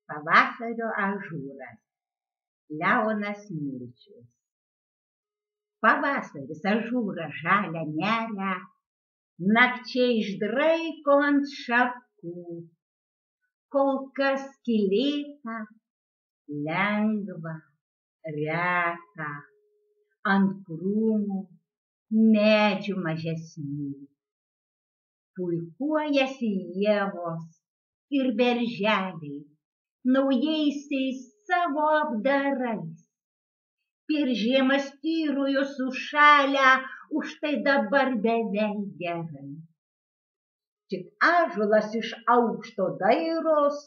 Pavasario ažūras. Leonas Milčius. Pavasaris ažūrą žalią neria, nakčiai išdraiko ant šakų, kol kas skylėta, lengva, reta, ant krūmų, medžių mažesnių. Puikuojasi ievos ir berželiai naujaisiais savo apdarais. Per žiemą styrojo sušalę, užtai dabar beveik gerai. Tik ąžuolas iš aukšto dairos,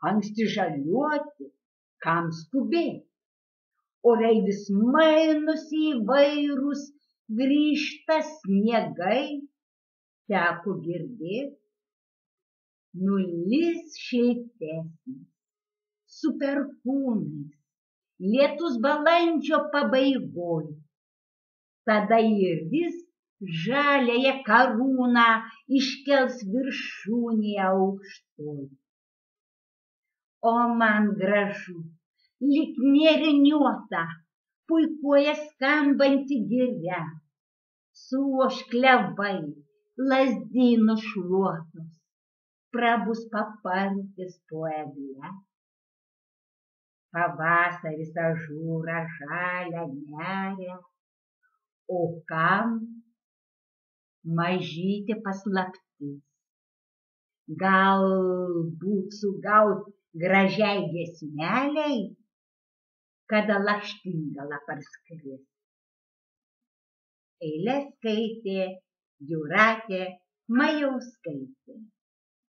anksti žaliuoti, kam skubėti. Orai vis mainosi įvairūs, grįžta sniegai, teko girdėti. Nulis šiltesnis, su perkūnais, lietus balandžio pabaigoj. Tada ir jis žaliąją karūną iškels viršūnėje aukštoj. O man gražu, lyg nėriniuota, puikuoja skambanti giria, suoš klevai, lazdynų šluotos, prabus papartis po egle. Pavasaris ažūrą žalią neria, o kam mažytė paslaptis. Galbūt sugaut gražiai giesmelei, kada lakštingala parskris. Eiles skaitė Jūratė Majauskaitė.